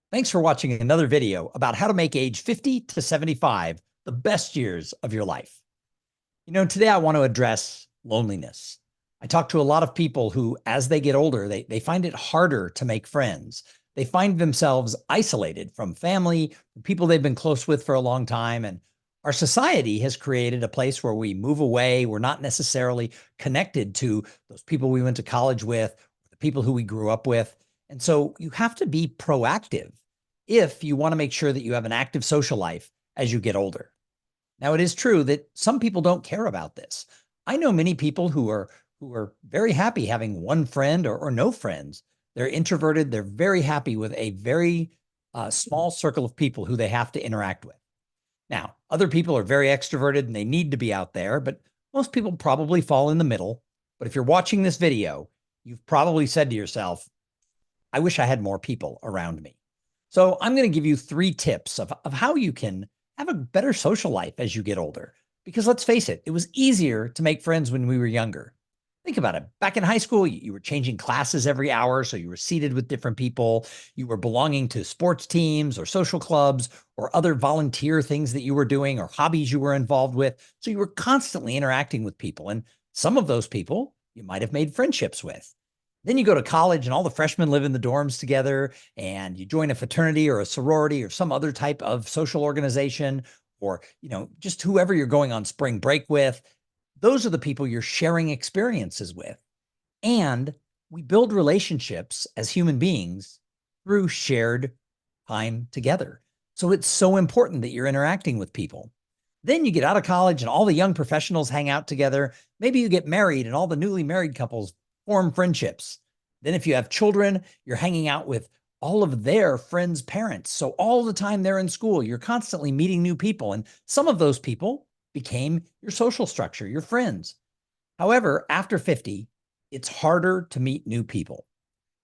Thanks for watching another video about how to make age 50 to 75 the best years of your life. Today I want to address loneliness. I talk to a lot of people who, as they get older, they find it harder to make friends. They find themselves isolated from family, from people they've been close with for a long time. And our society has created a place where we move away. We're not necessarily connected to those people we went to college with, the people who we grew up with. And so you have to be proactive if you want to make sure that you have an active social life as you get older. Now, it is true that some people don't care about this. I know many people who are very happy having one friend or no friends. They're introverted. They're very happy with a very small circle of people who they have to interact with. Now, other people are very extroverted and they need to be out there, but most people probably fall in the middle. But if you're watching this video, you've probably said to yourself, I wish I had more people around me. So I'm going to give you 3 tips of how you can have a better social life as you get older. Because let's face it, it was easier to make friends when we were younger. Think about it. Back in high school, you were changing classes every hour, so you were seated with different people. You were belonging to sports teams or social clubs or other volunteer things that you were doing or hobbies you were involved with. So you were constantly interacting with people. And some of those people you might have made friendships with. Then you go to college and all the freshmen live in the dorms together and you join a fraternity or a sorority or some other type of social organization or, just whoever you're going on spring break with. Those are the people you're sharing experiences with. And we build relationships as human beings through shared time together. So it's so important that you're interacting with people. Then you get out of college and all the young professionals hang out together. Maybe you get married and all the newly married couples form friendships. Then if you have children, you're hanging out with all of their friends' parents. So all the time they're in school, you're constantly meeting new people. And some of those people became your social structure, your friends. However, after 50, it's harder to meet new people.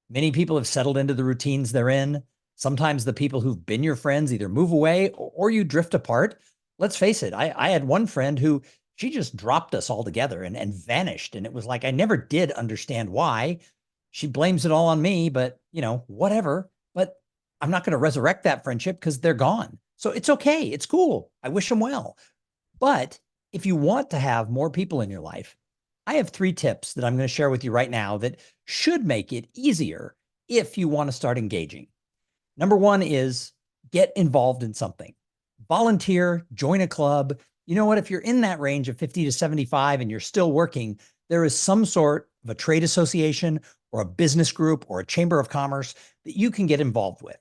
Many people have settled into the routines they're in. Sometimes the people who've been your friends either move away or you drift apart. Let's face it, I had one friend who she just dropped us all together and vanished. And it was like, I never did understand why. She blames it all on me, but whatever. But I'm not going to resurrect that friendship because they're gone. So it's okay. It's cool. I wish them well. But if you want to have more people in your life, I have 3 tips that I'm going to share with you right now that should make it easier if you want to start engaging. Number 1 is get involved in something. Volunteer, join a club. You know what? If you're in that range of 50 to 75 and you're still working, there is some sort of a trade association or a business group or a chamber of commerce that you can get involved with.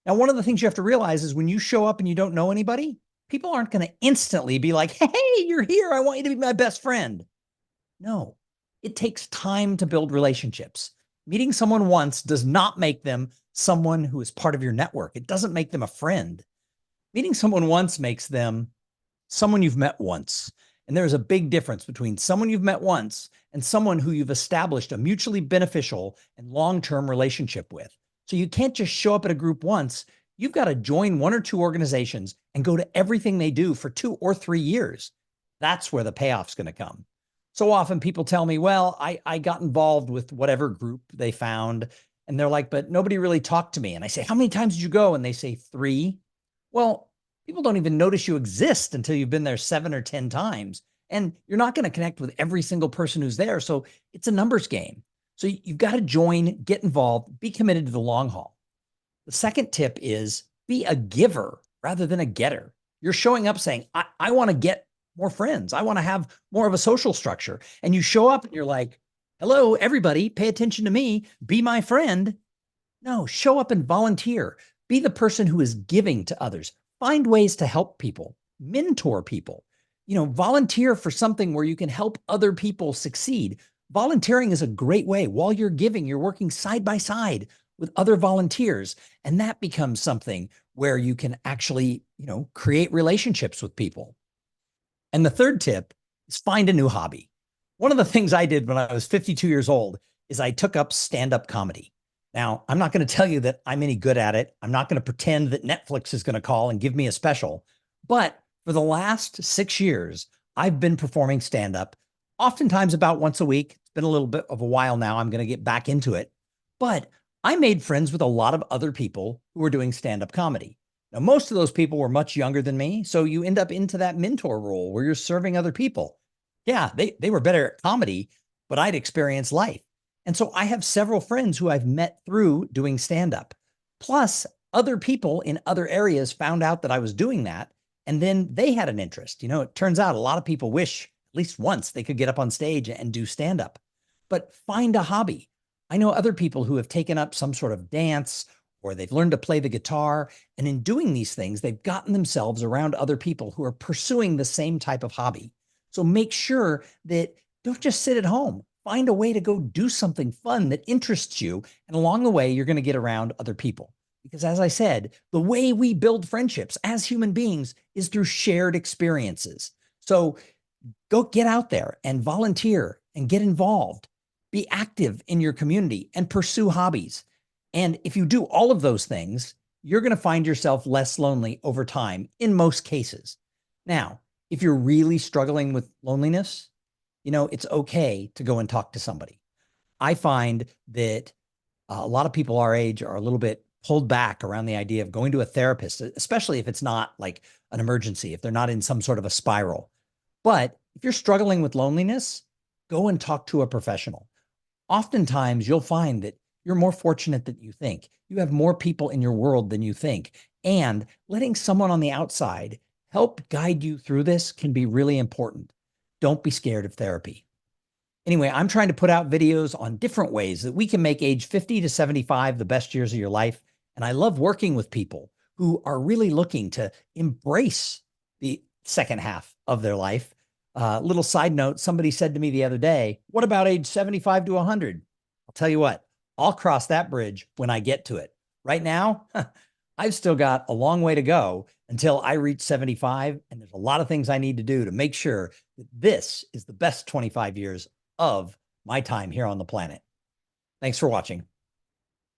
Now, one of the things you have to realize is when you show up and you don't know anybody, people aren't going to instantly be like, hey, you're here. I want you to be my best friend. No, it takes time to build relationships. Meeting someone once does not make them someone who is part of your network. It doesn't make them a friend. Meeting someone once makes them someone you've met once. And there's a big difference between someone you've met once and someone who you've established a mutually beneficial and long-term relationship with. So you can't just show up at a group once. You've got to join 1 or 2 organizations and go to everything they do for 2 or 3 years. That's where the payoff's going to come. So often people tell me, well, I got involved with whatever group they found. And they're like, but nobody really talked to me. And I say, how many times did you go? And they say 3. Well, people don't even notice you exist until you've been there 7 or 10 times. And you're not going to connect with every single person who's there. So it's a numbers game. So you've got to join, get involved, be committed to the long haul. The second tip is be a giver rather than a getter. You're showing up saying, I want to get more friends. I want to have more of a social structure. And you show up and you're like, hello, everybody, pay attention to me. Be my friend. No, show up and volunteer. Be the person who is giving to others. Find ways to help people, mentor people, volunteer for something where you can help other people succeed. Volunteering is a great way. While you're giving, you're working side by side with other volunteers. And that becomes something where you can actually, create relationships with people. And the third tip is find a new hobby. One of the things I did when I was 52 years old is I took up stand-up comedy. Now, I'm not going to tell you that I'm any good at it. I'm not going to pretend that Netflix is going to call and give me a special. But for the last 6 years, I've been performing stand-up, oftentimes about once a week. It's been a little bit of a while now. I'm going to get back into it. But I made friends with a lot of other people who were doing stand-up comedy. Now, most of those people were much younger than me, so you end up into that mentor role where you're serving other people. Yeah, they were better at comedy, but I'd experienced life. And so I have several friends who I've met through doing stand-up. Plus, other people in other areas found out that I was doing that, and then they had an interest. It turns out a lot of people wish at least once they could get up on stage and do stand-up. But find a hobby. I know other people who have taken up some sort of dance or they've learned to play the guitar. And in doing these things, they've gotten themselves around other people who are pursuing the same type of hobby. So make sure that don't just sit at home. Find a way to go do something fun that interests you. And along the way, you're going to get around other people. Because as I said, the way we build friendships as human beings is through shared experiences. So go get out there and volunteer and get involved. Be active in your community and pursue hobbies. And if you do all of those things, you're going to find yourself less lonely over time in most cases. Now, if you're really struggling with loneliness, it's okay to go and talk to somebody. I find that a lot of people our age are a little bit pulled back around the idea of going to a therapist, especially if it's not like an emergency, if they're not in some sort of a spiral. But if you're struggling with loneliness, go and talk to a professional. Oftentimes, you'll find that you're more fortunate than you think. You have more people in your world than you think. And letting someone on the outside help guide you through this can be really important. Don't be scared of therapy. Anyway, I'm trying to put out videos on different ways that we can make age 50 to 75 the best years of your life. And I love working with people who are really looking to embrace the second half of their life. Little side note, somebody said to me the other day, what about age 75 to 100? I'll tell you what, I'll cross that bridge when I get to it. Right now, I've still got a long way to go until I reach 75. And there's a lot of things I need to do to make sure that this is the best 25 years of my time here on the planet. Thanks for watching.